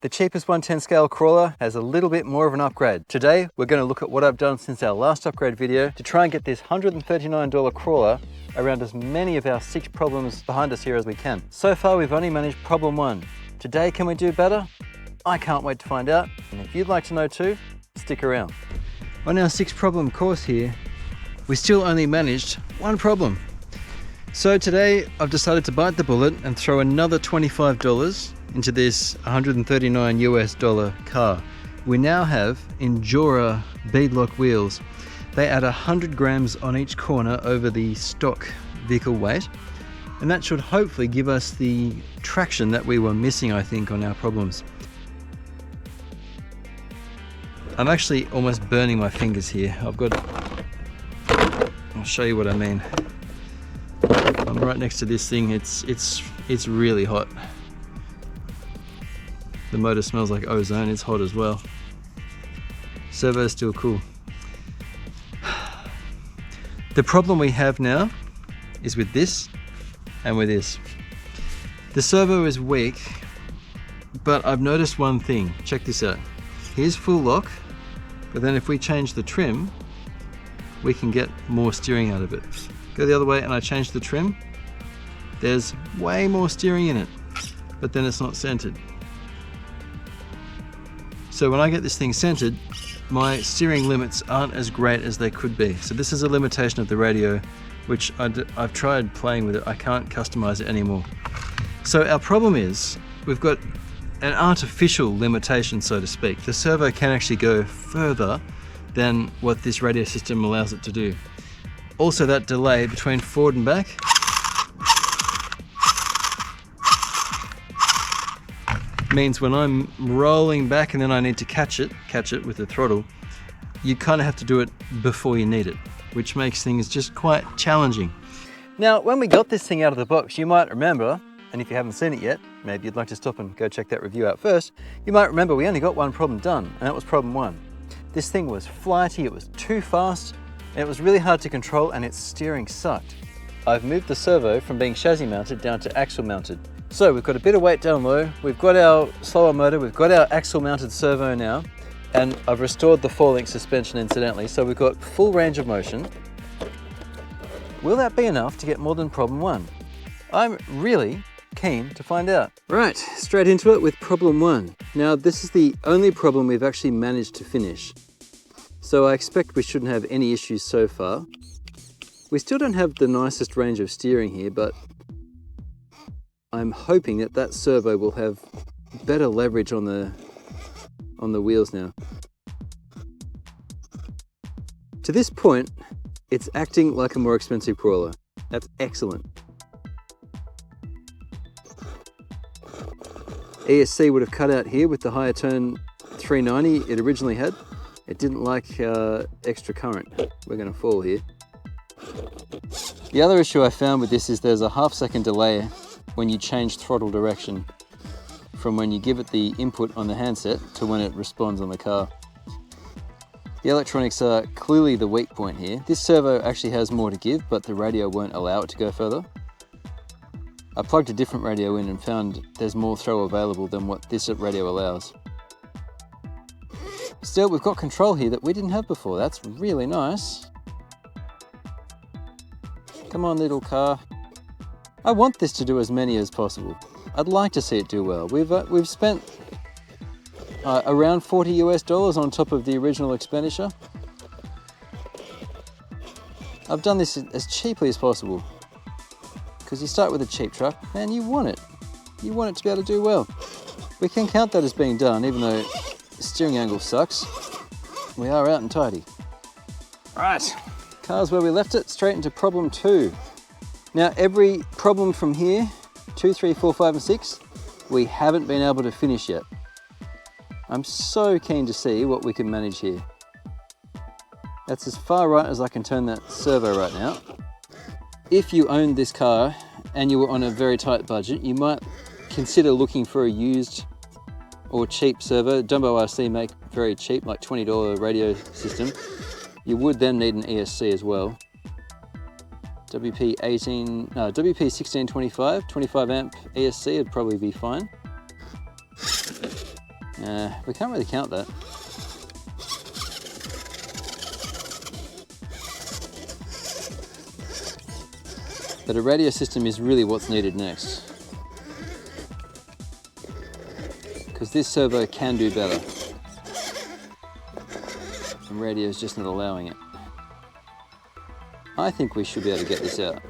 The cheapest 110 scale crawler has a little bit more of an upgrade. Today, we're going to look at what I've done since our last upgrade video to try and get this $139 crawler around as many of our 6 problems behind us here as we can. So far, we've only managed problem 1. Today, can we do better? I can't wait to find out. And if you'd like to know too, stick around. On our 6 problem course here, we still only managed 1 problem. So today, I've decided to bite the bullet and throw another $25 into this $139 US car. We now have INJORA beadlock wheels. They add 100 grams on each corner over the stock vehicle weight, and that should hopefully give us the traction that we were missing, I think, on our problems. I'm actually almost burning my fingers here. I'll show you what I mean. I'm right next to this thing. It's really hot. The motor smells like ozone. It's hot as well. Servo's still cool. The problem we have now is with this and with this. The servo is weak, but I've noticed one thing. Check this out. Here's full lock, but then if we change the trim, we can get more steering out of it. Go the other way and I change the trim. There's way more steering in it, but then it's not centered. So when I get this thing centered, my steering limits aren't as great as they could be. So this is a limitation of the radio, which I've tried playing with it. I can't customize it anymore. So our problem is we've got an artificial limitation, so to speak. The servo can actually go further than what this radio system allows it to do. Also, that delay between forward and back means when I'm rolling back and then I need to catch it with the throttle, you kind of have to do it before you need it, which makes things just quite challenging. Now, when we got this thing out of the box, you might remember, and if you haven't seen it yet, maybe you'd like to stop and go check that review out first, you might remember we only got 1 problem done, and that was problem 1. This thing was flighty, it was too fast, and it was really hard to control, and its steering sucked. I've moved the servo from being chassis mounted down to axle mounted. So we've got a bit of weight down low, we've got our slower motor, we've got our axle mounted servo now, and I've restored the 4-link suspension incidentally, so we've got full range of motion. Will that be enough to get more than problem 1? I'm really keen to find out. Right, straight into it with problem 1. Now this is the only problem we've actually managed to finish. So I expect we shouldn't have any issues so far. We still don't have the nicest range of steering here, but I'm hoping that that servo will have better leverage on the wheels now. To this point, it's acting like a more expensive crawler. That's excellent. ESC would have cut out here with the higher turn 390 it originally had. It didn't like extra current. We're going to fall here. The other issue I found with this is there's a half-second delay when you change throttle direction from when you give it the input on the handset to when it responds on the car. The electronics are clearly the weak point here. This servo actually has more to give, but the radio won't allow it to go further. I plugged a different radio in and found there's more throw available than what this radio allows. Still, we've got control here that we didn't have before. That's really nice. Come on, little car. I want this to do as many as possible. I'd like to see it do well. We've spent around $40 US on top of the original expenditure. I've done this as cheaply as possible. Because you start with a cheap truck, and you want it. You want it to be able to do well. We can count that as being done, even though the steering angle sucks. We are out and tidy. Right, car's where we left it, straight into problem 2. Now every problem from here, 2, 3, 4, 5 and 6, we haven't been able to finish yet. I'm so keen to see what we can manage here. That's as far right as I can turn that servo right now. If you owned this car and you were on a very tight budget, you might consider looking for a used or cheap servo. Dumbo RC make very cheap, like $20 radio system. You would then need an ESC as well. WP1625, 25 amp ESC would probably be fine. We can't really count that. But a radio system is really what's needed next. Because this servo can do better. And radio is just not allowing it. I think we should be able to get this out.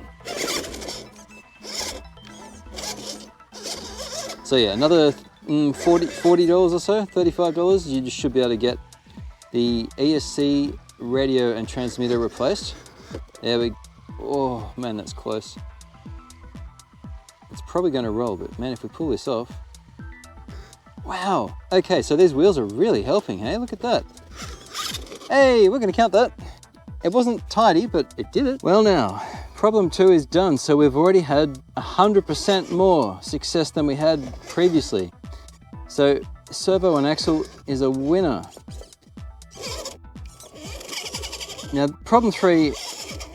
So yeah, another $40 or so, $35, you just should be able to get the ESC radio and transmitter replaced. There we go. Oh man, that's close. It's probably going to roll, but man, if we pull this off. Wow. Okay, so these wheels are really helping, hey? Look at that. Hey, we're going to count that. It wasn't tidy, but it did it. Well now, problem 2 is done, so we've already had 100% more success than we had previously. So Servo On Axle is a winner. Now problem 3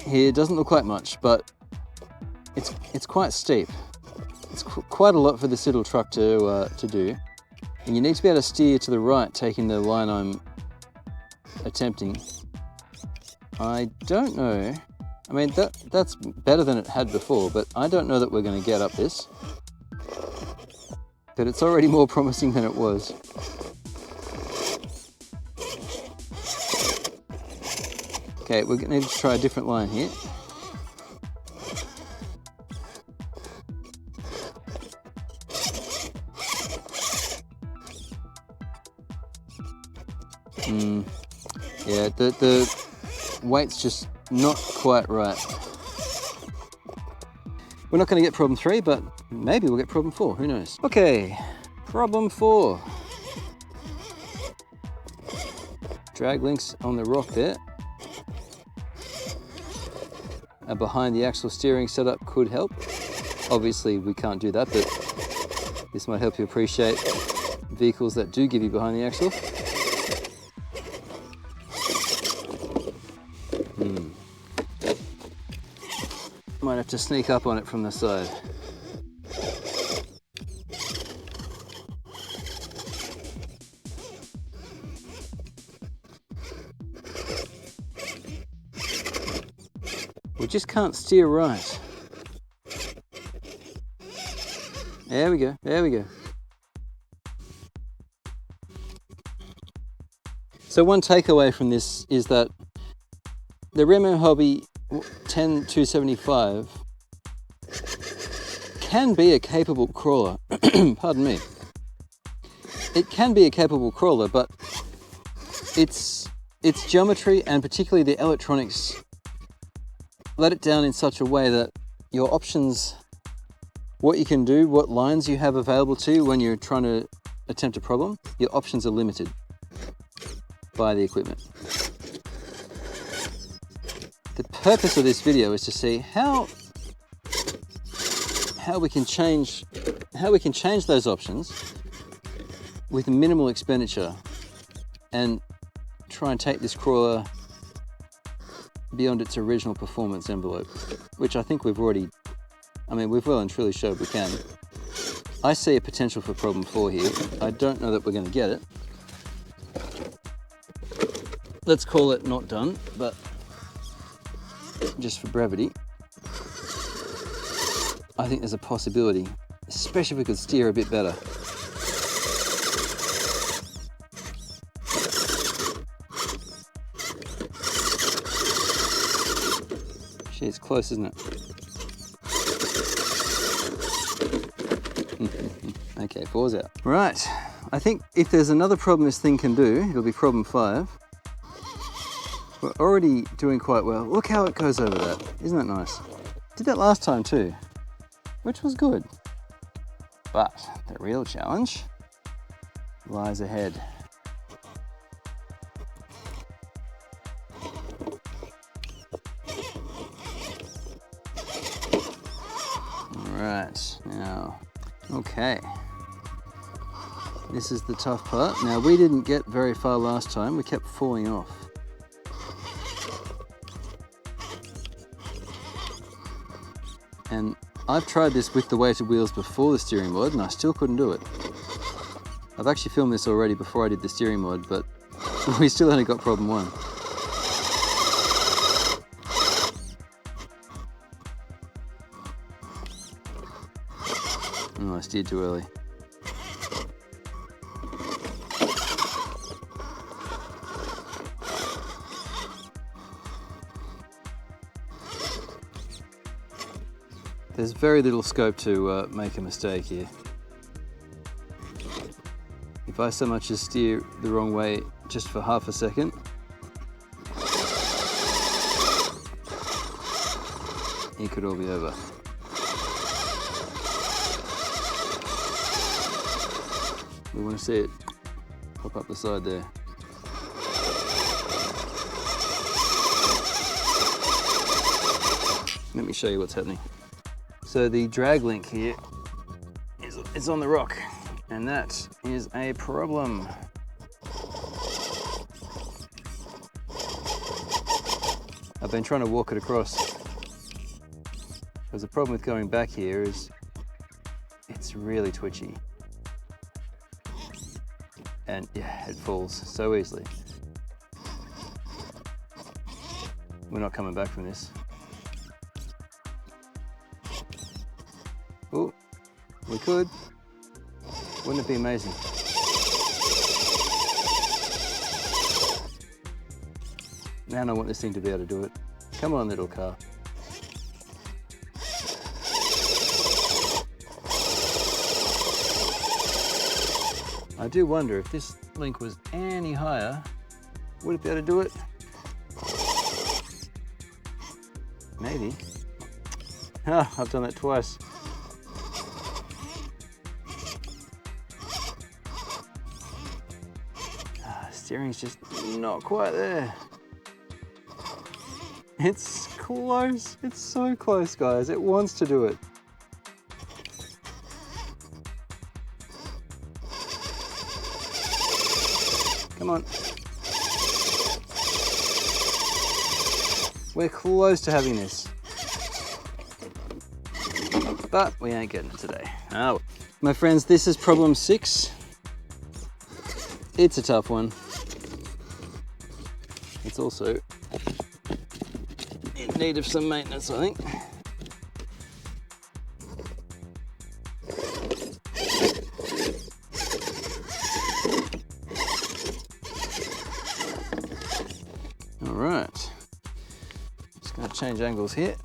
here doesn't look like much, but it's quite steep. It's quite a lot for this little truck to do. And you need to be able to steer to the right, taking the line I'm attempting. I don't know. I mean, that's better than it had before, but I don't know that we're going to get up this. But it's already more promising than it was. Okay, we're going to need to try a different line here. Yeah, the weight's just not quite right. We're not going to get problem 3, but maybe we'll get problem 4, who knows. Okay, problem 4. Drag links on the rock there. And behind the axle steering setup could help. Obviously we can't do that, but this might help you appreciate vehicles that do give you behind the axle. Might have to sneak up on it from the side. We just can't steer right. There we go, there we go. So one takeaway from this is that the Remo Hobby 10275 can be a capable crawler. Pardon me. It can be a capable crawler, but its geometry and particularly the electronics let it down in such a way that your options, what you can do, what lines you have available to you when you're trying to attempt a problem, your options are limited by the equipment. The purpose of this video is to see how we can change those options with minimal expenditure and try and take this crawler beyond its original performance envelope, which I think we've well and truly showed we can. I see a potential for problem 4 here. I don't know that we're going to get it. Let's call it not done, but just for brevity, I think there's a possibility, especially if we could steer a bit better. Gee, it's close, isn't it? Okay, 4's out. Right, I think if there's another problem this thing can do, it'll be problem 5. We're already doing quite well. Look how it goes over that. Isn't that nice? Did that last time too, which was good. But the real challenge lies ahead. Alright, now, okay. This is the tough part. Now, we didn't get very far last time. We kept falling off. And I've tried this with the weighted wheels before the steering board and I still couldn't do it. I've actually filmed this already before I did the steering mod, but we still only got problem 1. Oh, I steered too early. There's very little scope to make a mistake here. If I so much as steer the wrong way just for half a second, it could all be over. We want to see it pop up the side there. Let me show you what's happening. So the drag link here is on the rock, and that is a problem. I've been trying to walk it across, because the problem with going back here is it's really twitchy. And yeah, it falls so easily. We're not coming back from this. Oh, we could. Wouldn't it be amazing? Man, I want this thing to be able to do it. Come on, little car. I do wonder if this link was any higher, would it be able to do it? Maybe. Ah, I've done that twice. Steering's just not quite there. It's close. It's so close, guys. It wants to do it. Come on. We're close to having this. But we ain't getting it today. Oh. My friends, this is problem 6. It's a tough one. It's also in need of some maintenance, I think. All right, just going to change angles here.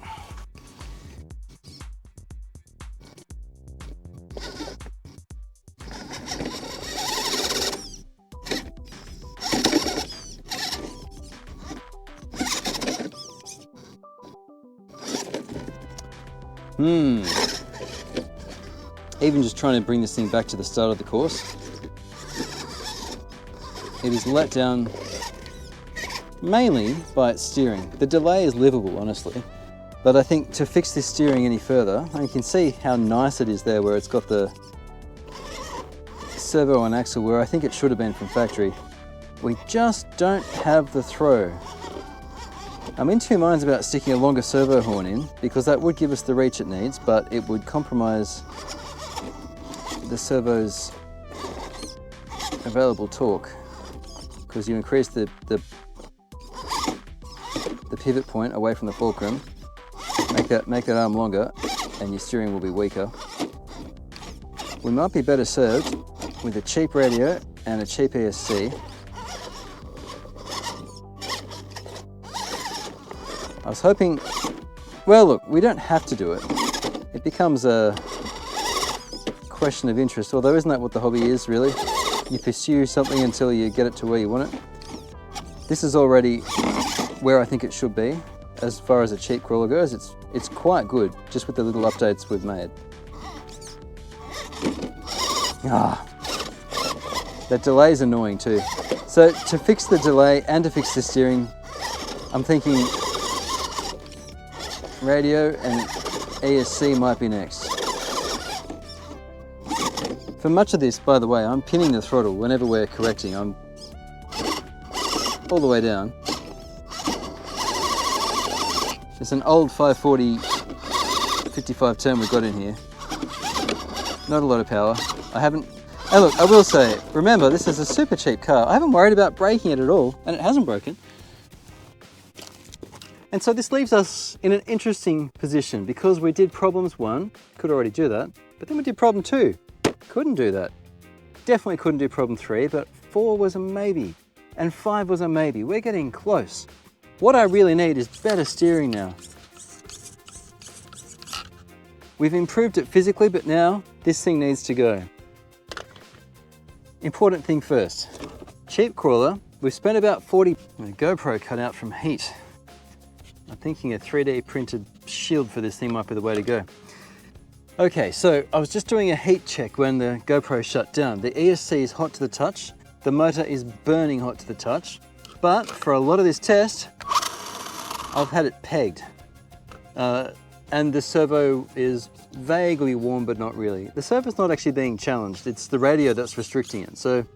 Even just trying to bring this thing back to the start of the course, it is let down mainly by its steering. The delay is livable, honestly, but I think to fix this steering any further, and you can see how nice it is there where it's got the servo on axle where I think it should have been from factory. We just don't have the throw. I'm in two minds about sticking a longer servo horn in, because that would give us the reach it needs, but it would compromise the servo's available torque, because you increase the pivot point away from the fulcrum, make that arm longer, and your steering will be weaker. We might be better served with a cheap radio and a cheap ESC. I was hoping, well look, we don't have to do it. It becomes a question of interest, although isn't that what the hobby is really? You pursue something until you get it to where you want it. This is already where I think it should be. As far as a cheap crawler goes, it's quite good, just with the little updates we've made. That delay is annoying too. So to fix the delay and to fix the steering, I'm thinking radio and ESC might be next. For much of this, by the way, I'm pinning the throttle whenever we're correcting. I'm all the way down. It's an old 540 55 turn we've got in here. Not a lot of power. And look, I will say, remember, this is a super cheap car. I haven't worried about breaking it at all, and it hasn't broken. And so this leaves us in an interesting position because we did problems 1, could already do that, but then we did problem 2, couldn't do that. Definitely couldn't do problem 3, but 4 was a maybe, and 5 was a maybe. We're getting close. What I really need is better steering now. We've improved it physically, but now this thing needs to go. Important thing first, cheap crawler. We've spent about 40, GoPro cut out from heat. I'm thinking a 3D printed shield for this thing might be the way to go. Okay, so I was just doing a heat check when the GoPro shut down. The ESC is hot to the touch. The motor is burning hot to the touch. But for a lot of this test, I've had it pegged. And the servo is vaguely warm, but not really. The servo's not actually being challenged. It's the radio that's restricting it. So,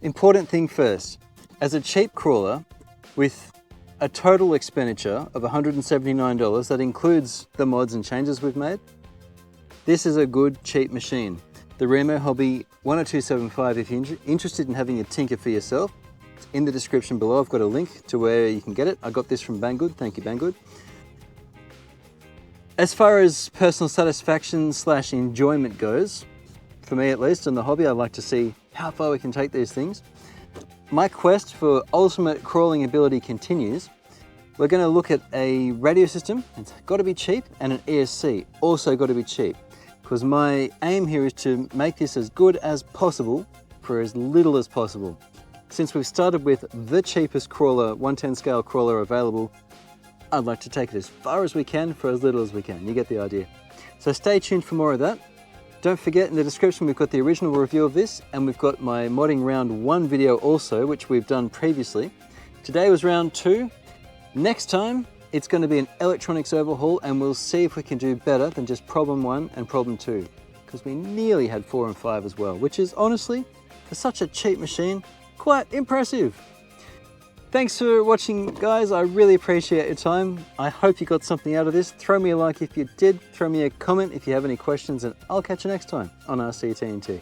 important thing first, as a cheap crawler with a total expenditure of $179, that includes the mods and changes we've made, this is a good cheap machine. The Remo Hobby 10275, if you're interested in having a tinker for yourself, it's in the description below. I've got a link to where you can get it. I got this from Banggood, thank you Banggood. As far as personal satisfaction / enjoyment goes, for me at least in the hobby, I'd like to see how far we can take these things. My quest for ultimate crawling ability continues. We're going to look at a radio system, it's got to be cheap, and an ESC, also got to be cheap. Because my aim here is to make this as good as possible for as little as possible. Since we've started with the cheapest crawler, 110 scale crawler available, I'd like to take it as far as we can for as little as we can. You get the idea. So stay tuned for more of that. Don't forget, in the description we've got the original review of this, and we've got my modding round 1 video also, which we've done previously. Today was round 2. Next time, it's going to be an electronics overhaul, and we'll see if we can do better than just problem 1 and problem 2. Because we nearly had 4 and 5 as well, which is honestly, for such a cheap machine, quite impressive. Thanks for watching, guys. I really appreciate your time. I hope you got something out of this. Throw me a like if you did. Throw me a comment if you have any questions, and I'll catch you next time on RC-TNT.